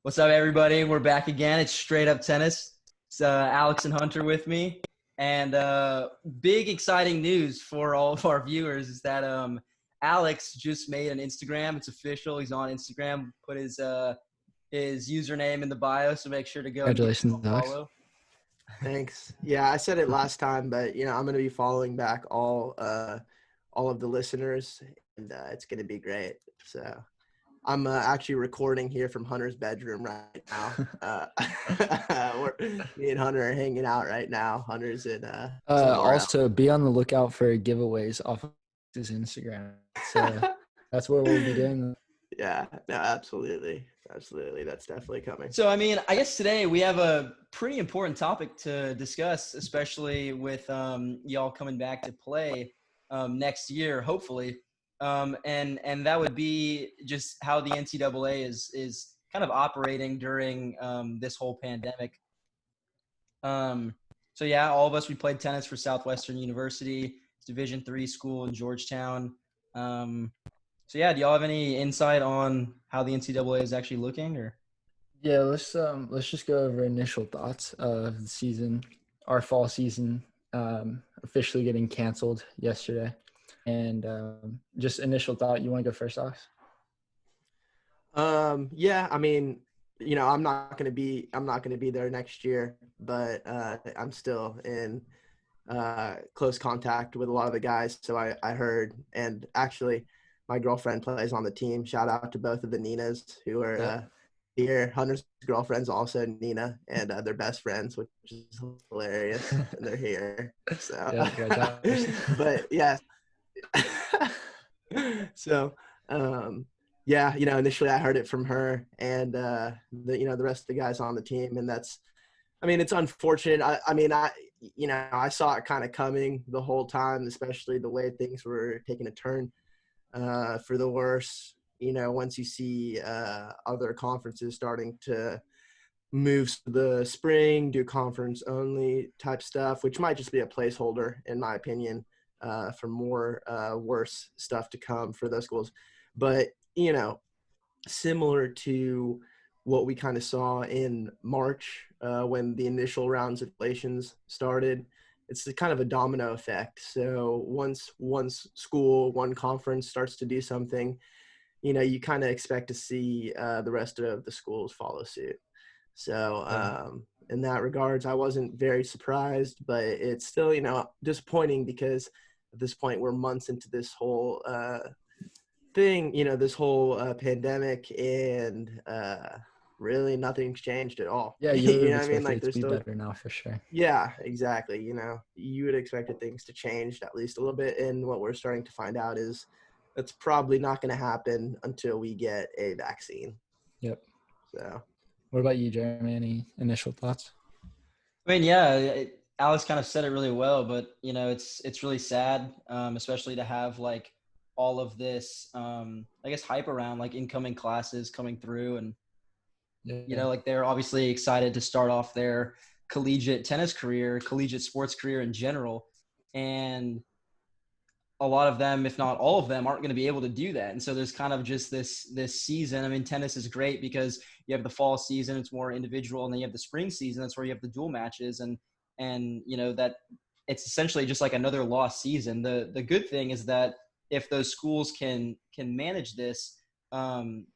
What's up, everybody? We're back again. It's Straight Up Tennis. It's Alex and Hunter with me. And big exciting news for all of our viewers is that Alex just made an Instagram. It's official. He's on Instagram. Put his username in the bio, so make sure to go and give him Congratulations, a Alex. follow. Thanks. Yeah, I said it last time, but I'm going to be following back all of the listeners, and it's going to be great. So I'm actually recording here from Hunter's bedroom right now. Me and Hunter are hanging out right now. Hunter's in somewhere else. Also, be on the lookout for giveaways off of his Instagram. So that's where we'll be doing. Yeah, no, absolutely. That's definitely coming. So, I guess today we have a pretty important topic to discuss, especially with y'all coming back to play next year, hopefully. And that would be just how the NCAA is kind of operating during this whole pandemic. So yeah, all of us, we played tennis for Southwestern University, Division III school in Georgetown. So yeah, do y'all have any insight on how the NCAA is actually looking, or? Yeah, let's just go over initial thoughts of the season. Our fall season officially getting canceled yesterday, and just initial thought. You want to go first, Alex? Yeah, I'm not gonna be there next year, but I'm still in close contact with a lot of the guys. So I heard, and actually my girlfriend plays on the team. Shout out to both of the Ninas who are here. Hunter's girlfriend's also Nina, and they're best friends, which is hilarious. And they're here. So, but yeah. So, yeah, initially I heard it from her and the rest of the guys on the team, and it's unfortunate. I saw it kind of coming the whole time, especially the way things were taking a turn for the worse. Once you see other conferences starting to move to the spring, do conference only type stuff, which might just be a placeholder, in my opinion, for more worse stuff to come for those schools. But, similar to what we kind of saw in March when the initial rounds of relations started, it's kind of a domino effect. So once one school, one conference starts to do something, you kind of expect to see the rest of the schools follow suit. So in that regards, I wasn't very surprised, but it's still, disappointing because at this point we're months into this whole thing, this whole pandemic, and really nothing's changed at all. Yeah, you know what I mean? Like, there's still better now for sure. Yeah, exactly. You would expect things to change at least a little bit, and what we're starting to find out is that's probably not going to happen until we get a vaccine. Yep. So, what about you, Jeremy? Any initial thoughts? Yeah, Alex kind of said it really well, but it's really sad, especially to have like all of this, I guess, hype around like incoming classes coming through, and like they're obviously excited to start off their collegiate tennis career, collegiate sports career in general, and a lot of them, if not all of them, aren't going to be able to do that. And so there's kind of just this season. Tennis is great because you have the fall season, it's more individual, and then you have the spring season, that's where you have the dual matches, and that it's essentially just like another lost season. The good thing is that if those schools can manage this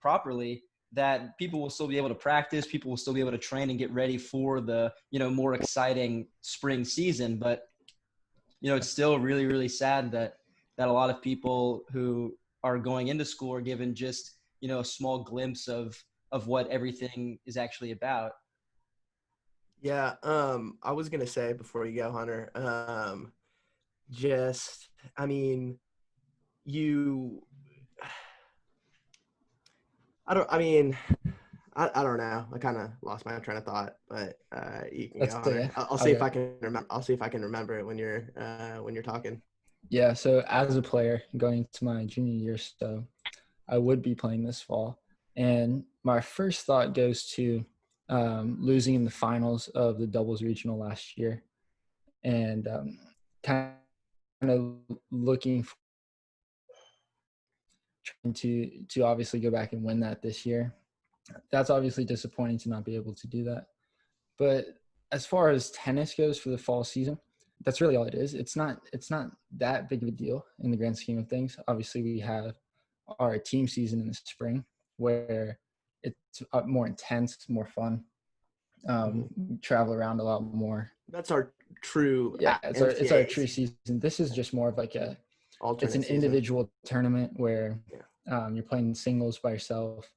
properly, that people will still be able to practice, people will still be able to train and get ready for the more exciting spring season. But it's still really, really sad that a lot of people who are going into school are given just a small glimpse of what everything is actually about. Yeah, I was gonna say before you go, Hunter, I don't know. I kind of lost my train of thought, but you can go, Hunter. I'll see if I can remember. I'll see if I can remember it when you're talking. Yeah. So as a player going to my junior year, so I would be playing this fall, and my first thought goes to losing in the finals of the doubles regional last year, and kind of looking trying to obviously go back and win that this year. that's obviously disappointing to not be able to do that. But as far as tennis goes for the fall season, that's really all it is. It's not that big of a deal in the grand scheme of things. Obviously, we have our team season in the spring where it's more intense, more fun. Travel around a lot more. That's our true Yeah, it's our true season. This is just more of like it's an individual tournament where you're playing singles by yourself.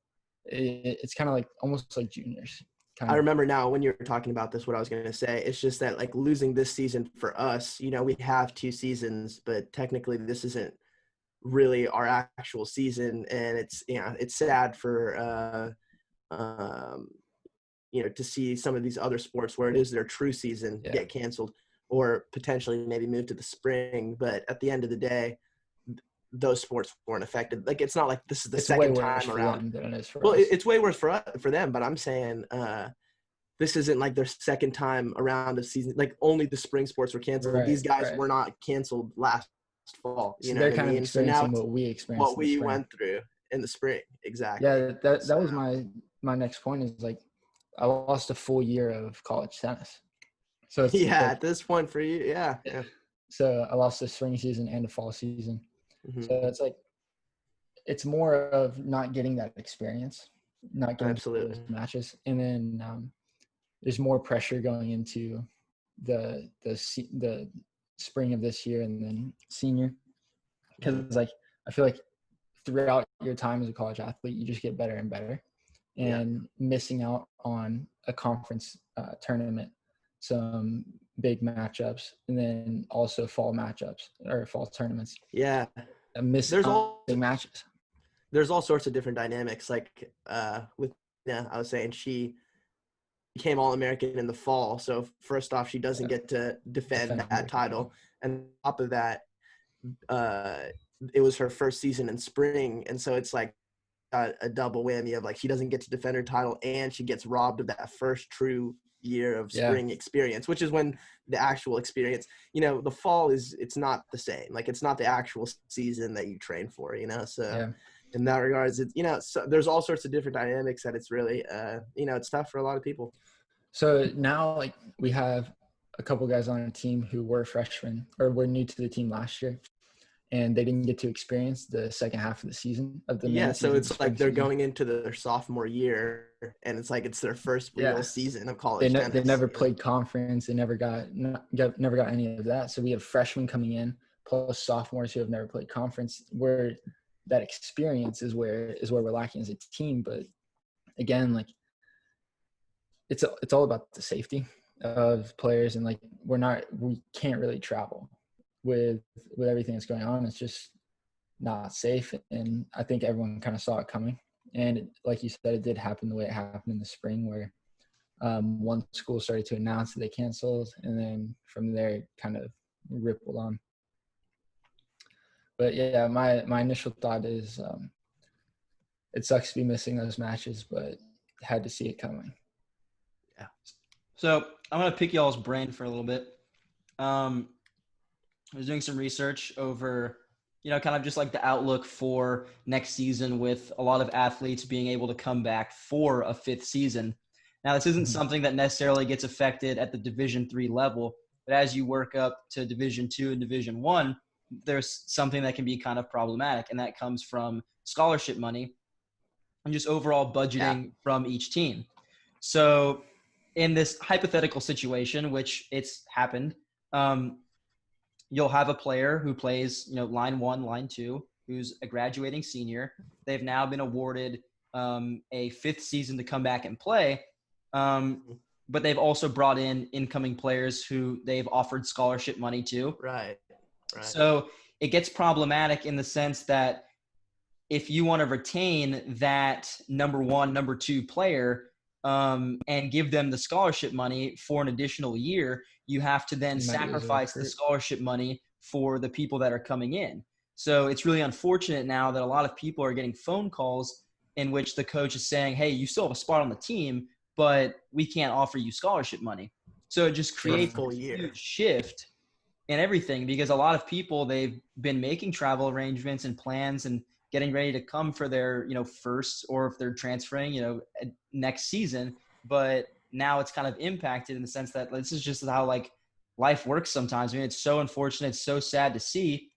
It's kind of like almost like juniors. I remember now when you were talking about this, what I was going to say. It's just that like losing this season for us, you know, we have 2 seasons, but technically this isn't really our actual season, and it's it's sad for to see some of these other sports where it is their true season get canceled or potentially maybe move to the spring. But at the end of the day, those sports weren't affected. Like, it's not like this is the second time around. Than it is for well, us. It's way worse for them. But I'm saying this isn't like their second time around of season. Like, only the spring sports were canceled. Right, These guys were not canceled last fall. So they're kind of experiencing what we experienced. What we went through in the spring. Exactly. Yeah, that was my next point. Is like I lost a full year of college tennis. So it's at this point for you, yeah. So I lost the spring season and the fall season. Mm-hmm. So it's like it's more of not getting that experience, not getting those matches, and then there's more pressure going into the spring of this year and then senior, because like I feel like throughout your time as a college athlete, you just get better and better, and missing out on a conference tournament, some big matchups, and then also fall matchups or fall tournaments. Yeah. There's all big matches. There's all sorts of different dynamics. Like I was saying she became All-American in the fall. So first off, she doesn't get to defend that title. And on top of that, it was her first season in spring. And so it's like a double whammy of like she doesn't get to defend her title and she gets robbed of that first true year of spring experience, which is when the actual experience, the fall it's not the same. Like, it's not the actual season that you train for, so in that regards, it's, so there's all sorts of different dynamics that it's really, it's tough for a lot of people. So now, like, we have a couple guys on our team who were freshmen or were new to the team last year, and they didn't get to experience the second half of the season of the so it's like they're going into their sophomore year, and it's like it's their first real season of college tennis. They never played conference. They never got any of that. So we have freshmen coming in plus sophomores who have never played conference, where that experience is where we're lacking as a team. But again, like, it's all about the safety of players, and like we can't really travel with everything that's going on. It's just not safe, and I think everyone kind of saw it coming. And like you said, it did happen the way it happened in the spring, where one school started to announce that they canceled, and then from there it kind of rippled on. But yeah, my initial thought is it sucks to be missing those matches, but had to see it coming. Yeah. So I'm going to pick y'all's brain for a little bit. I was doing some research over, kind of just like the outlook for next season, with a lot of athletes being able to come back for a 5th season. Now, this isn't something that necessarily gets affected at the Division III level, but as you work up to Division II and Division I, there's something that can be kind of problematic, and that comes from scholarship money and just overall budgeting from each team. So in this hypothetical situation, which it's happened, you'll have a player who plays, line 1, line 2, who's a graduating senior. They've now been awarded a 5th season to come back and play, but they've also brought in incoming players who they've offered scholarship money to. Right. So it gets problematic in the sense that if you want to retain that number 1, number 2 player and give them the scholarship money for an additional year, you have to then sacrifice the scholarship money for the people that are coming in. So it's really unfortunate now that a lot of people are getting phone calls in which the coach is saying, hey, you still have a spot on the team, but we can't offer you scholarship money. So it just creates a huge shift in everything, because a lot of people, they've been making travel arrangements and plans and getting ready to come for their, first, or if they're transferring, next season. But now it's kind of impacted in the sense that this is just how like life works sometimes. I mean, it's so unfortunate. It's so sad to see.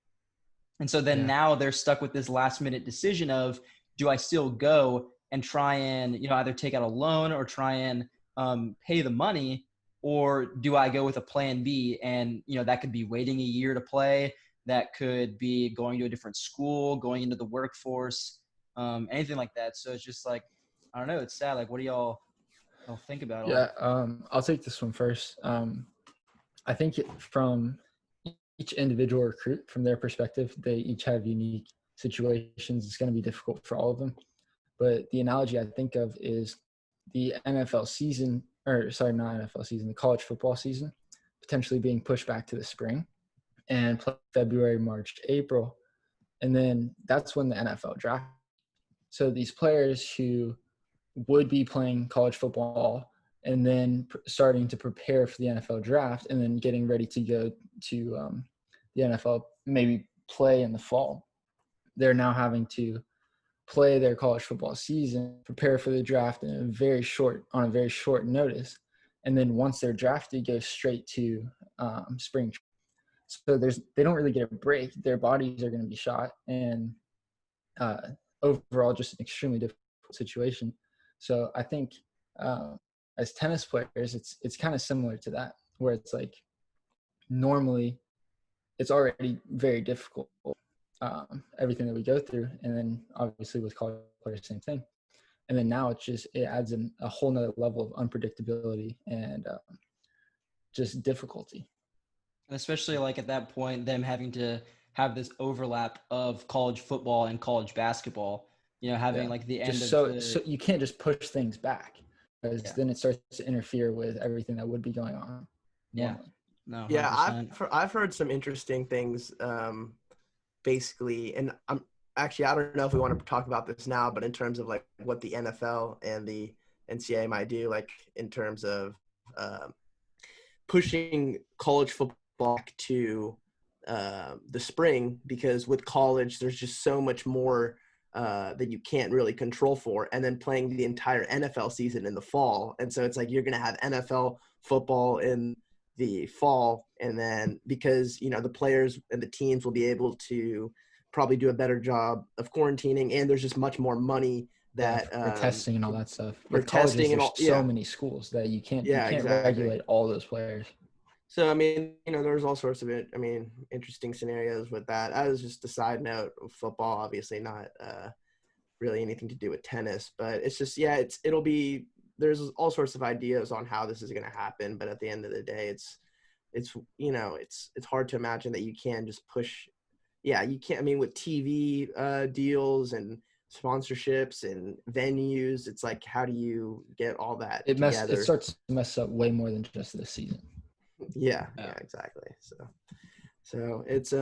And so then now they're stuck with this last minute decision of, do I still go and try and, either take out a loan or try and pay the money, or do I go with a plan B? And, that could be waiting a year to play. That could be going to a different school, going into the workforce, anything like that. So it's just like, I don't know. It's sad. Like, what do y'all think about all? I'll take this one first. I think from each individual recruit, from their perspective, they each have unique situations. It's going to be difficult for all of them. But the analogy I think of is the NFL season, or sorry, not NFL season, the college football season, potentially being pushed back to the spring and play February, March, April. And then that's when the NFL draft. So these players who would be playing college football and then starting to prepare for the NFL draft and then getting ready to go to the NFL, maybe play in the fall. They're now having to play their college football season, prepare for the draft on a very short notice. And then once they're drafted, go straight to spring. So they don't really get a break. Their bodies are going to be shot, and overall just an extremely difficult situation. So I think as tennis players, it's kind of similar to that, where it's like normally it's already very difficult, everything that we go through, and then obviously with college players, same thing. And then now it adds in a whole nother level of unpredictability and just difficulty. Especially like at that point, them having to have this overlap of college football and college basketball, having like the end so you can't just push things back, because then it starts to interfere with everything that would be going on normally. No, 100%. Yeah, I've heard some interesting things, basically, and I don't know if we want to talk about this now, but in terms of like what the NFL and the NCAA might do, like in terms of pushing college football back to the spring, because with college there's just so much more that you can't really control for, and then playing the entire NFL season in the fall. And so it's like you're going to have NFL football in the fall, and then because the players and the teams will be able to probably do a better job of quarantining, and there's just much more money that for testing and all that stuff. For with colleges, testing and all, so many schools that you can't exactly regulate all those players. So I mean, there's all sorts of interesting scenarios with that. That was just a side note of football, obviously not really anything to do with tennis, but it's just there's all sorts of ideas on how this is going to happen, but at the end of the day, it's hard to imagine that you can just push. Yeah, you can't. I mean, with TV deals and sponsorships and venues, it's like, how do you get all that together? It starts to mess up way more than just this season. Yeah, exactly. So it's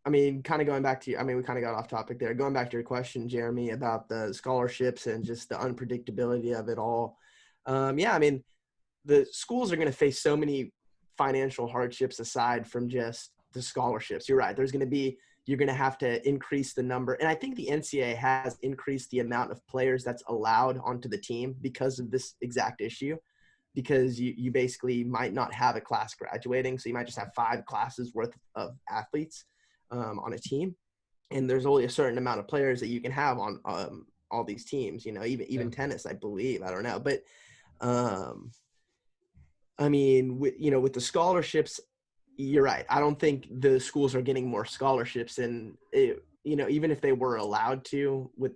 I mean, kind of going back to, we kind of got off topic there. Going back to your question, Jeremy, about the scholarships and just the unpredictability of it all. I mean, the schools are going to face so many financial hardships aside from just the scholarships. You're right. You're going to have to increase the number. And I think the NCAA has increased the amount of players that's allowed onto the team because of this exact issue. Because you basically might not have a class graduating. So you might just have 5 classes worth of athletes on a team. And there's only a certain amount of players that you can have on all these teams, even tennis, I believe. I don't know. But, I mean, with the scholarships, you're right. I don't think the schools are getting more scholarships. And, even if they were allowed to, with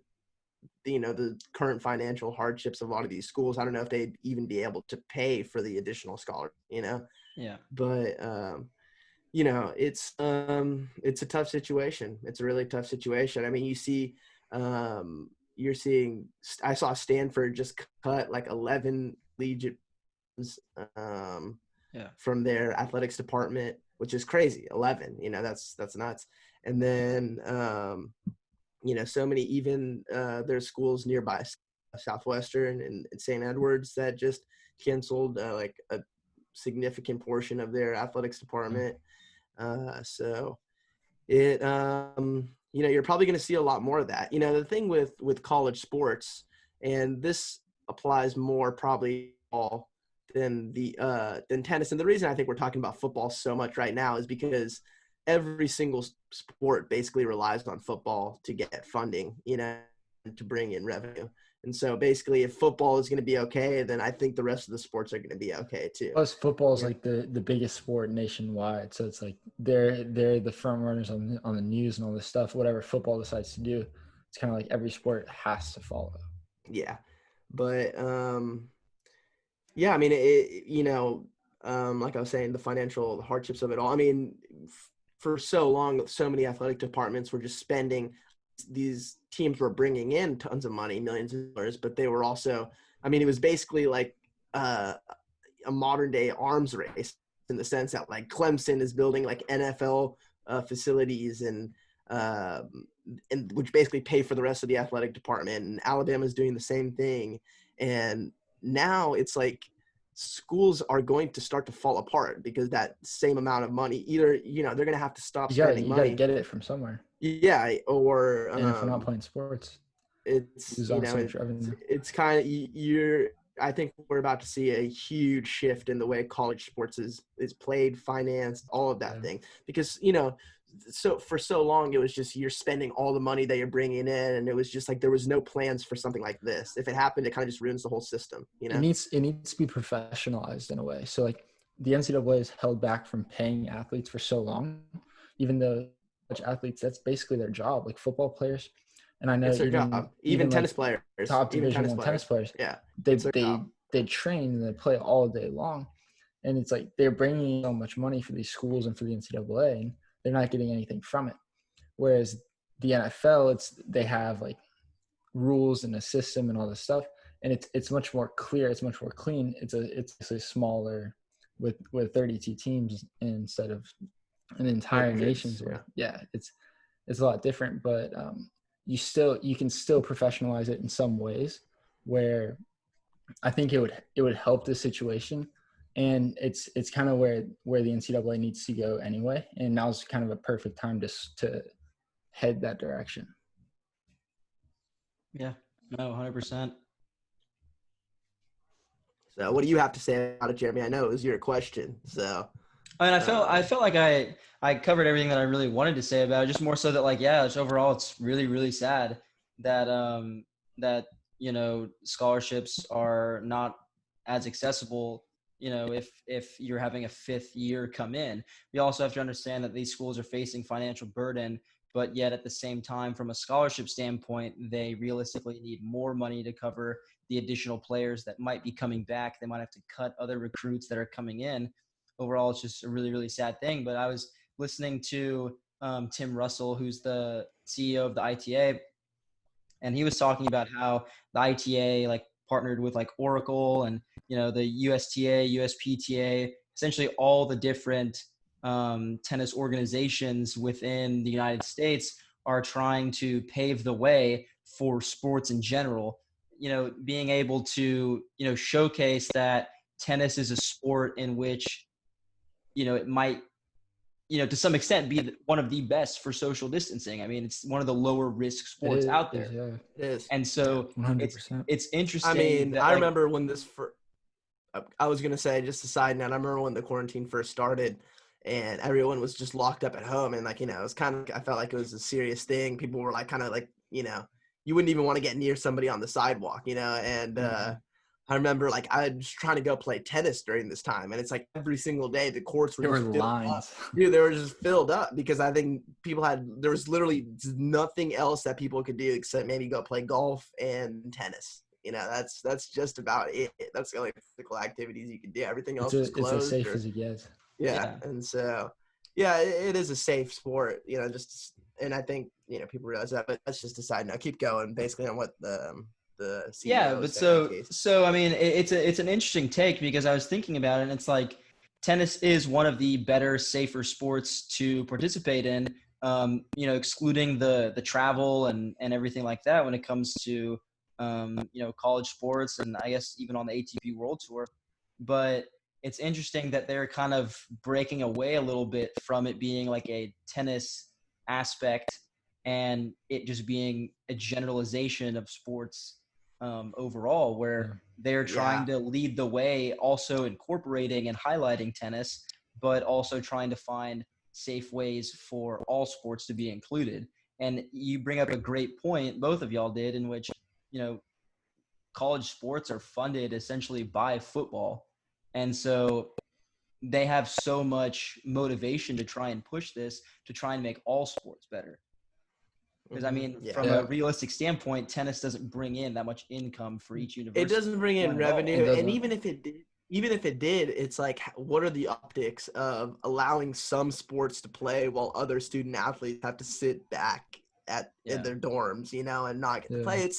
the current financial hardships of a lot of these schools, I don't know if they'd even be able to pay for the additional scholar, Yeah. But, it's a tough situation. It's a really tough situation. I mean, I saw Stanford just cut like 11 legions from their athletics department, which is crazy. 11, that's nuts. And then, so many, even there's schools nearby, Southwestern and St. Edwards, that just canceled like a significant portion of their athletics department. So it you're probably going to see a lot more of that. The thing with college sports, and this applies more probably all than tennis. And the reason I think we're talking about football so much right now is because every single sport basically relies on football to get funding, to bring in revenue. And so basically, if football is going to be okay, then I think the rest of the sports are going to be okay too. Plus, football is like the biggest sport nationwide, so it's like they're the front runners on the news and all this stuff. Whatever football decides to do, it's kind of like every sport has to follow. Yeah, but yeah, I mean, like I was saying, the hardships of it all. I mean, for so long, so many athletic departments were just spending. These teams were bringing in tons of money, millions of dollars, but they were also, I mean, it was basically like a modern day arms race in the sense that like Clemson is building like NFL facilities and which basically pay for the rest of the athletic department, and Alabama is doing the same thing. And now it's like schools are going to start to fall apart because that same amount of money, either they're going to have to stop spending You got to money. get it from somewhere. Yeah, or and if we're not playing sports, it's lose on so much revenue. It's kind of you're. I think we're about to see a huge shift in the way college sports is played, financed, all of that thing. Because so for so long it was just you're spending all the money that you're bringing in, and it was just like there was no plans for something like this. If it happened, it kind of just ruins the whole system. It needs to be professionalized in a way. So like the NCAA is held back from paying athletes for so long, even though athletes, that's basically their job, like football players. And I know even tennis players, top division tennis players, yeah, they train and they play all day long, and it's like they're bringing in so much money for these schools and for the NCAA, and they're not getting anything from it. Whereas the NFL, they have like rules and a system and all this stuff, and it's much more clear, it's much more clean. It's a smaller with 32 teams instead of an entire nation's worth. Yeah, it's a lot different, but you can still professionalize it in some ways where I think it would help the situation. And it's kind of where the NCAA needs to go anyway. And now's kind of a perfect time to head that direction. Yeah, no, 100%. So what do you have to say about it, Jeremy? I know it was your question. So I mean, I felt like I covered everything that I really wanted to say about it. Just more so that like, yeah, just overall, it's really, really sad that that scholarships are not as accessible. If you're having a fifth year come in, we also have to understand that these schools are facing financial burden, but yet at the same time, from a scholarship standpoint, they realistically need more money to cover the additional players that might be coming back. They might have to cut other recruits that are coming in. Overall, it's just a really, really sad thing. But I was listening to Tim Russell, who's the CEO of the ITA, and he was talking about how the ITA like partnered with like Oracle and the USTA, USPTA, essentially all the different tennis organizations within the United States are trying to pave the way for sports in general. Being able to showcase that tennis is a sport in which it might to some extent be one of the best for social distancing. I mean, it's one of the lower risk sports out there. Yeah, it is. And so 100%. it's interesting. I mean, that, I remember when I was going to say, just a side note, I remember when the quarantine first started and everyone was just locked up at home, and like, it was kind of, I felt like it was a serious thing. People were like, kind of like, you wouldn't even want to get near somebody on the sidewalk, and I remember like I was trying to go play tennis during this time, and it's like every single day the courts were filled lines up. Dude, they were just filled up because I think there was literally nothing else that people could do except maybe go play golf and tennis. That's just about it. That's the only physical activities you can do. Everything else was closed. It's as safe as it gets. Yeah, and so it is a safe sport. And I think people realize that. But that's just a side note. Keep going. Basically on what the CEO but said, so I mean, it's an interesting take because I was thinking about it, and it's like tennis is one of the better, safer sports to participate in. Excluding the travel and everything like that when it comes to college sports, and I guess even on the ATP World Tour. But it's interesting that they're kind of breaking away a little bit from it being like a tennis aspect and it just being a generalization of sports overall, where they're trying to lead the way, also incorporating and highlighting tennis, but also trying to find safe ways for all sports to be included. And you bring up a great point, both of y'all did, in which, you know, college sports are funded essentially by football. And so they have so much motivation to try and push this, to try and make all sports better. Because I mean, from a realistic standpoint, tennis doesn't bring in that much income for each university. It doesn't bring in revenue, and even if it did, it's like, what are the optics of allowing some sports to play while other student athletes have to sit back in their dorms, you know, and not get to play?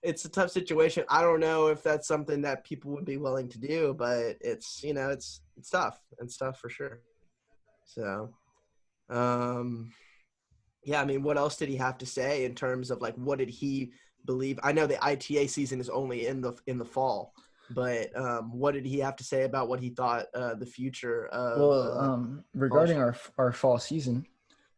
It's a tough situation. I don't know if that's something that people would be willing to do, but it's, you know, it's tough. It's tough for sure. So, yeah, I mean, what else did he have to say in terms of like, what did he believe? I know the ITA season is only in the fall, but what did he have to say about what he thought the future of? Regarding our fall season,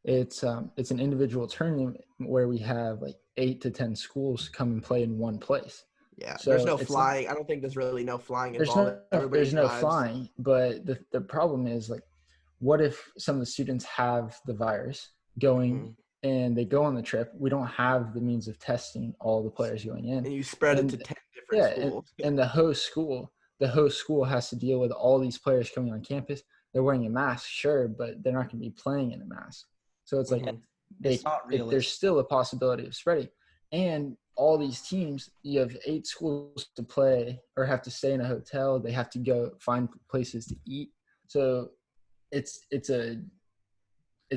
it's an individual tournament where we have like 8 to 10 schools come and play in one place. Yeah, so there's no flying. I don't think there's really no flying involved. There's no flying, but the problem is, like, what if some of the students have the virus going and they go on the trip? We don't have the means of testing all the players going in. And you spread it to 10 different schools. And the host school has to deal with all these players coming on campus. They're wearing a mask, sure, but they're not going to be playing in a mask. So it's like there's still a possibility of spreading. And all these teams, you have 8 schools to play or have to stay in a hotel. They have to go find places to eat. So it's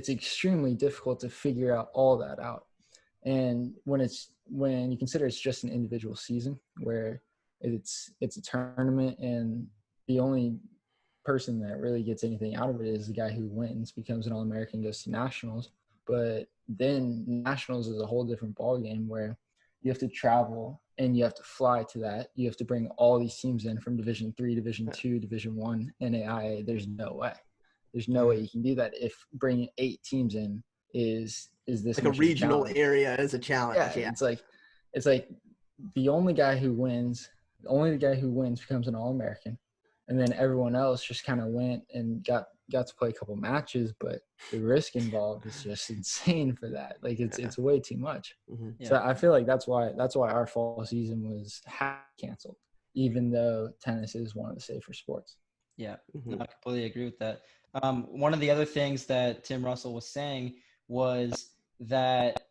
extremely difficult to figure out all that out. And when you consider it's just an individual season where it's a tournament, and the only person that really gets anything out of it is the guy who wins, becomes an All-American, goes to nationals. But then nationals is a whole different ballgame where you have to travel and you have to fly to that. You have to bring all these teams in from Division III, Division II, Division I, NAIA. There's no way. There's no way you can do that if bringing 8 teams in is this like a regional area is a challenge. Yeah, it's like the only guy who wins becomes an All-American, and then everyone else just kind of went and got to play a couple matches, but the risk involved is just insane for that. Like it's way too much. So I feel like that's why our fall season was canceled, even though tennis is one of the safer sports. Yeah, no, I completely agree with that. One of the other things that Tim Russell was saying was that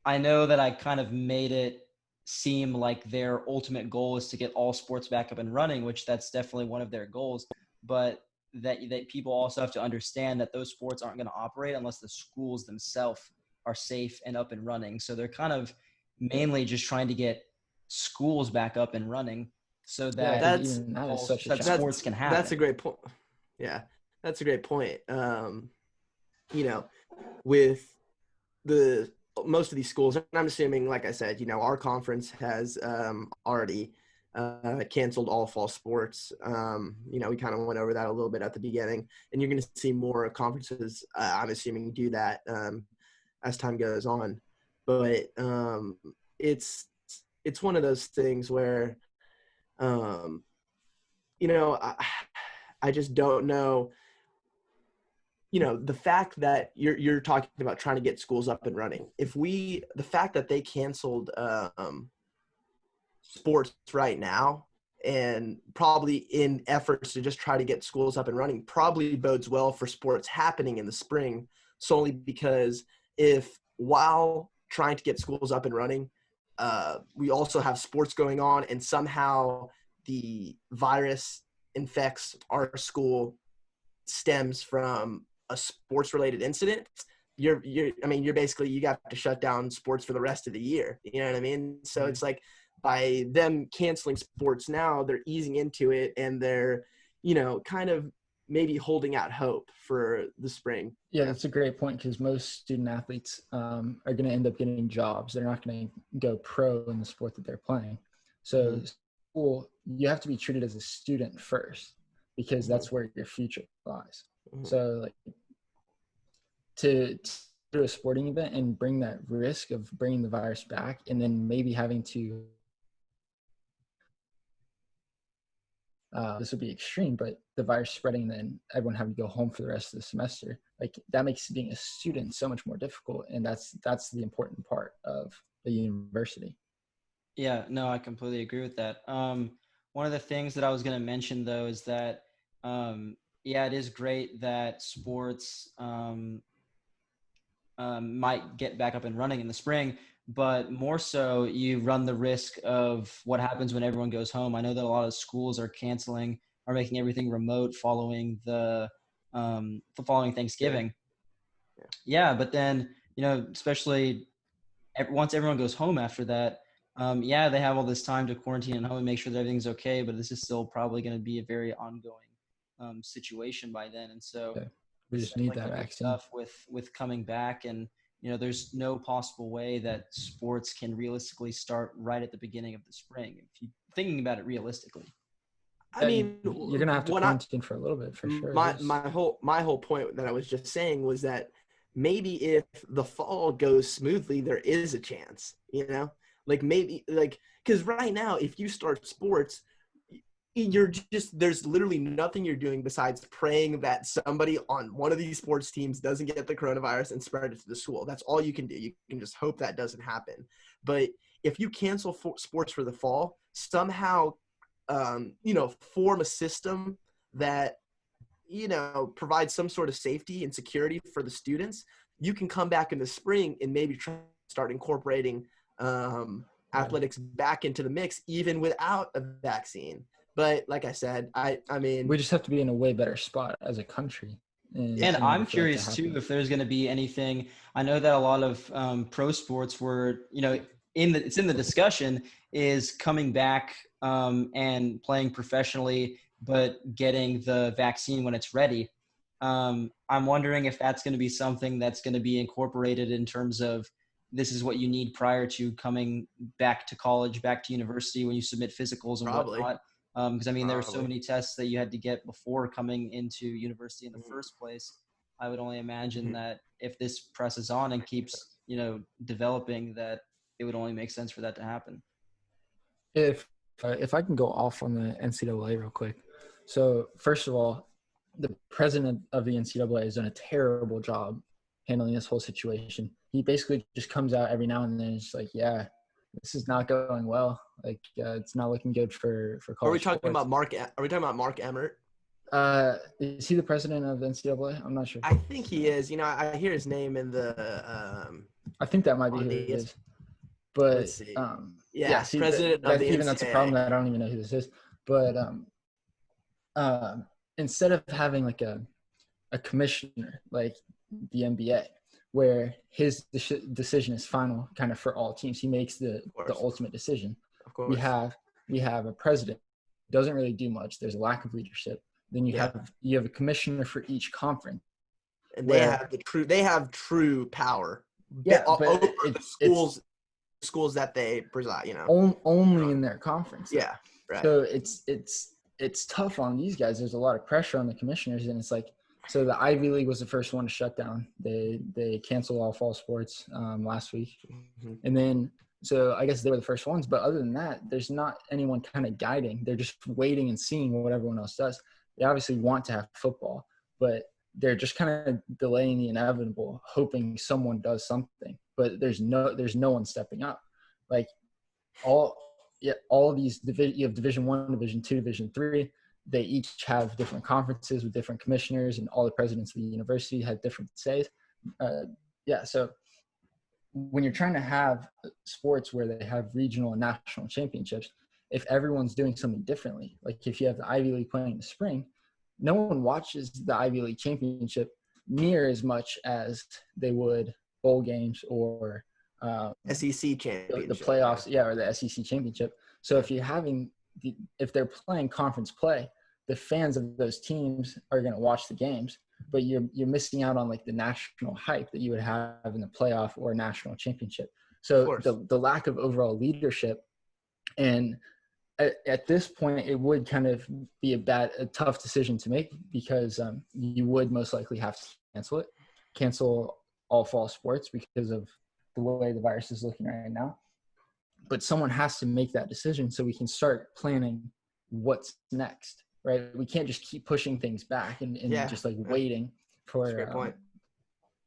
I know that I kind of made it seem like their ultimate goal is to get all sports back up and running, which that's definitely one of their goals, but that people also have to understand that those sports aren't going to operate unless the schools themselves are safe and up and running. So they're kind of mainly just trying to get schools back up and running so that sports can happen. That's a great point. Yeah, that's a great point. You know, with most of these schools, and I'm assuming, like I said, you know, our conference has already canceled all fall sports. You know, we kind of went over that a little bit at the beginning, and you're going to see more conferences, I'm assuming, do that as time goes on. But it's one of those things where, you know, I just don't know. You know, the fact that you're talking about trying to get schools up and running. The fact that they canceled sports right now, and probably in efforts to just try to get schools up and running, probably bodes well for sports happening in the spring, solely because if while trying to get schools up and running, we also have sports going on, and somehow the virus infects our school, stems from a sports related incident, you're basically, you got to shut down sports for the rest of the year. You know what I mean? So it's like, by them canceling sports now, they're easing into it, and they're, you know, kind of maybe holding out hope for the spring. Yeah, that's a great point, because most student athletes are going to end up getting jobs. They're not going to go pro in the sport that they're playing. So school, you have to be treated as a student first, because that's where your future lies. So like to to a sporting event and bring that risk of bringing the virus back, and then maybe having to this would be extreme, but the virus spreading, then everyone having to go home for the rest of the semester, like that makes being a student so much more difficult. And that's the important part of the university. Yeah, no, I completely agree with that. One of the things that I was going to mention though is that, yeah, it is great that sports might get back up and running in the spring, but more so you run the risk of what happens when everyone goes home. I know that a lot of schools are canceling or making everything remote following the following Thanksgiving. Yeah, but then, especially once everyone goes home after that, yeah, they have all this time to quarantine at home and make sure that everything's okay, but this is still probably going to be a very ongoing situation by then. And so Yeah. We it's just need definitely that going to be vaccine. tough with coming back. And, there's no possible way that sports can realistically start right at the beginning of the spring, if you're thinking about it realistically. I mean, you're gonna have to quarantine for a little bit for sure. My whole point that I was just saying was that maybe if the fall goes smoothly, there is a chance, like maybe because right now, if you start sports, you're just there's literally nothing you're doing besides praying that somebody on one of these sports teams doesn't get the coronavirus and spread it to the school. That's all you can do. You can just hope that doesn't happen. But if you cancel sports for the fall, somehow form a system that, provides some sort of safety and security for the students, you can come back in the spring and maybe try to start incorporating athletics back into the mix, even without a vaccine. But like I said, I mean, we just have to be in a way better spot as a country. And I'm curious too if there's going to be anything. I know that a lot of pro sports were, it's in the discussion, is coming back and playing professionally, but getting the vaccine when it's ready. I'm wondering if that's going to be something that's going to be incorporated in terms of this is what you need prior to coming back to college, back to university when you submit physicals and whatnot. Because there were so many tests that you had to get before coming into university in the first place. I would only imagine that if this presses on and keeps, developing, that it would only make sense for that to happen. If I can go off on the NCAA real quick. So first of all, the president of the NCAA has done a terrible job handling this whole situation. He basically just comes out every now and then and just like, yeah, this is not going well. Like, it's not looking good for college. Are we talking about Mark Emmert? Is he the president of the NCAA? I'm not sure. I think he is. I hear his name in the. I think that might be who it is. But let's see. See, president of the even NCAA. That's a problem that I don't even know who this is. But instead of having like a commissioner like the NBA, where his decision is final kind of for all teams, he makes the ultimate decision. Of course. We have a president who doesn't really do much. There's a lack of leadership. Then you have a commissioner for each conference, and they have true power. Yeah, over the schools that they preside. Only in their conference. Yeah, right. So it's tough on these guys. There's a lot of pressure on the commissioners, and it's like, so the Ivy League was the first one to shut down. They canceled all fall sports last week, and then. So I guess they were the first ones, but other than that, there's not anyone kind of guiding. They're just waiting and seeing what everyone else does. They obviously want to have football, but they're just kind of delaying the inevitable, hoping someone does something. But there's no one stepping up. Like all of these you have Division I, Division II, Division III. They each have different conferences with different commissioners, and all the presidents of the university had different says. So when you're trying to have sports where they have regional and national championships, if everyone's doing something differently, like if you have the Ivy League playing in the spring, no one watches the Ivy League championship near as much as they would bowl games or SEC championship, the playoffs, or the SEC championship. So if they're playing conference play, the fans of those teams are going to watch the games, but you're missing out on like the national hype that you would have in the playoff or national championship. So the lack of overall leadership, and at this point, it would kind of be a tough decision to make, because you would most likely have to cancel all fall sports because of the way the virus is looking right now. But someone has to make that decision so we can start planning what's next, right? We can't just keep pushing things back and just like waiting That's a great point.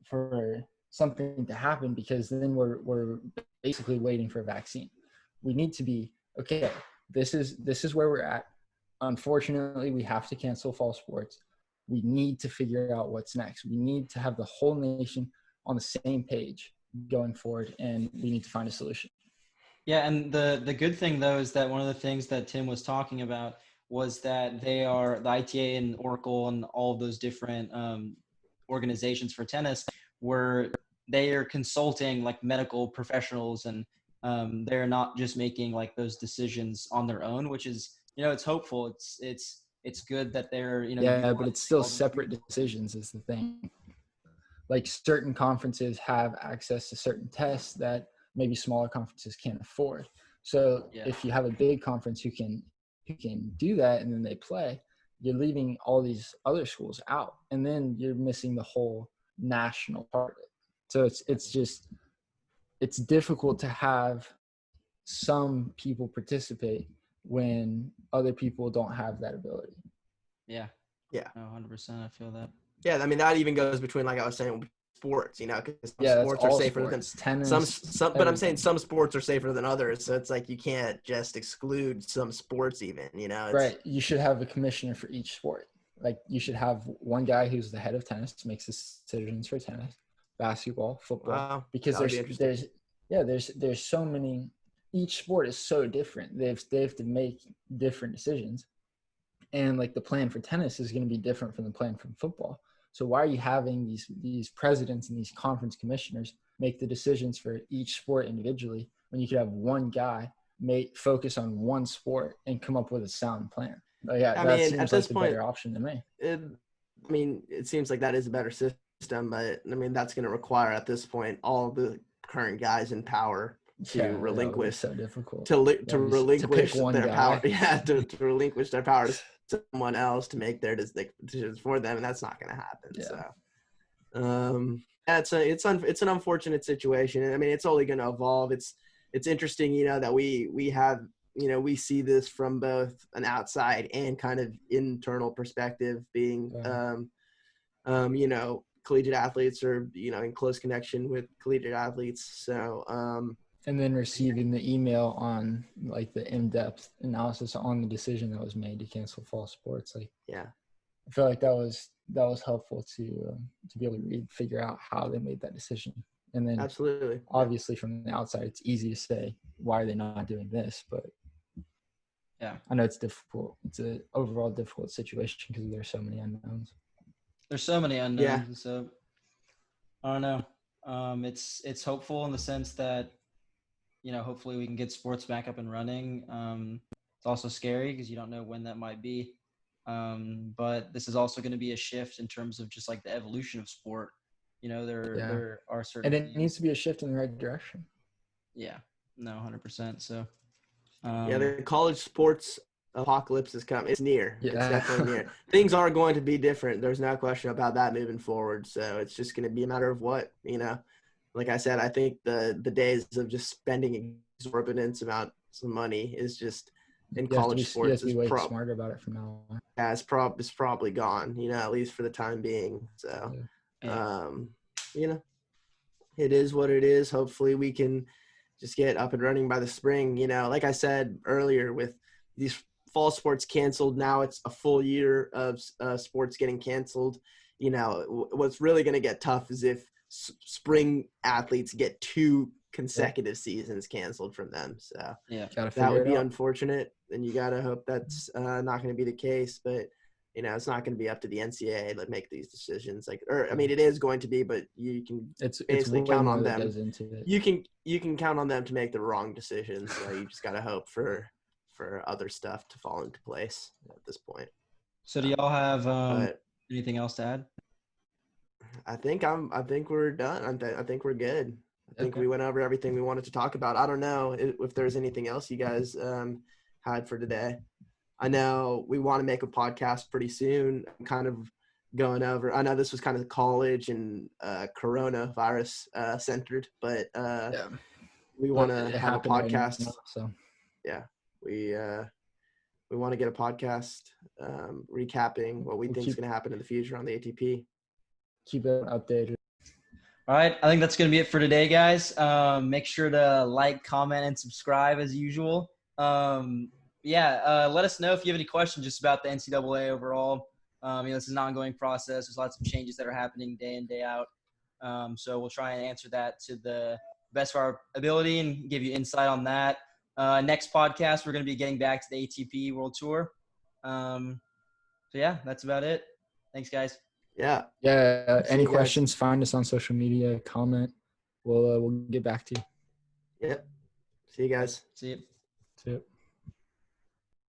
For something to happen, because then we're basically waiting for a vaccine. We need to be, okay, this is where we're at. Unfortunately, we have to cancel fall sports. We need to figure out what's next. We need to have the whole nation on the same page going forward, and we need to find a solution. Yeah, and the good thing though is that one of the things that Tim was talking about was that they are the ITA and Oracle and all of those different organizations for tennis where they are consulting like medical professionals, and they're not just making like those decisions on their own, which is, it's hopeful. It's good that they're, but it's still separate decisions is the thing. Like certain conferences have access to certain tests that maybe smaller conferences can't afford. So if you have a big conference who can do that and then they play, you're leaving all these other schools out, and then you're missing the whole national part of it. So it's difficult to have some people participate when other people don't have that ability. Yeah. Yeah. No, 100%. I feel that. Yeah, I mean that even goes between, like I was saying, sports. Because some sports are safer than tennis. Some, but I'm saying some sports are safer than others. So it's like you can't just exclude some sports, even. Right. You should have a commissioner for each sport. Like you should have one guy who's the head of tennis, makes decisions for tennis, basketball, football. Wow, because there's so many. Each sport is so different. They have to make different decisions, and like the plan for tennis is going to be different from the plan from football. So why are you having these presidents and these conference commissioners make the decisions for each sport individually when you could have one guy focus on one sport and come up with a sound plan? That seems at this like point, a better option to me. It seems like that is a better system, but that's going to require at this point all the current guys in power to relinquish so difficult to relinquish their power. To relinquish their power to someone else to make their decisions for them, and that's not going to happen. So it's an unfortunate situation, and it's only going to evolve. It's interesting, that we have, we see this from both an outside and kind of internal perspective, being collegiate athletes, or in close connection with collegiate athletes. So and then receiving the email on like the in-depth analysis on the decision that was made to cancel fall sports. I feel like that was helpful to be able to figure out how they made that decision. And then absolutely, obviously from the outside, it's easy to say, why are they not doing this? But I know it's difficult. It's an overall difficult situation because there's so many unknowns. There's so many unknowns. So I don't know. It's hopeful in the sense that, hopefully we can get sports back up and running. It's also scary because you don't know when that might be. But this is also going to be a shift in terms of just like the evolution of sport. There are certain and it needs to be a shift in the right direction. Yeah, no, 100%. So the college sports apocalypse is coming. It's near. Yeah. It's definitely near. Things are going to be different. There's no question about that moving forward. So it's just going to be a matter of what, like I said, I think the days of just spending exorbitant amounts of money is just in college sports is smarter about it from now on. Yeah, it's probably gone, at least for the time being. So it is what it is. Hopefully we can just get up and running by the spring. Like I said earlier, with these fall sports canceled, now it's a full year of sports getting canceled. What's really going to get tough is if spring athletes get 2 consecutive seasons canceled from them. So that would be unfortunate, and you got to hope that's not going to be the case. But it's not going to be up to the NCAA to make these decisions. It is going to be, but you can basically count on them. You can count on them to make the wrong decisions. So you just got to hope for other stuff to fall into place at this point. So do y'all have anything else to add? I think we're done. I think we're good. I think we went over everything we wanted to talk about. I don't know if there's anything else you guys had for today. I know we want to make a podcast pretty soon. I'm kind of going over. I know this was kind of college and coronavirus centered, but Yeah. we want to It have a happened right podcast. now, so Yeah, we want to get a podcast recapping what we We'll think is going to happen in the future on the ATP. keep it updated. All right. I think that's going to be it for today, guys. Make sure to like, comment, and subscribe as usual. Let us know if you have any questions just about the NCAA overall. This is an ongoing process. There's lots of changes that are happening day in, day out. So we'll try and answer that to the best of our ability and give you insight on that. Next podcast, we're going to be getting back to the ATP World Tour. That's about it. Thanks, guys. Yeah. Yeah. See Any you guys. questions? Find us on social media. Comment. We'll get back to you. Yep. See you guys. See you. See you.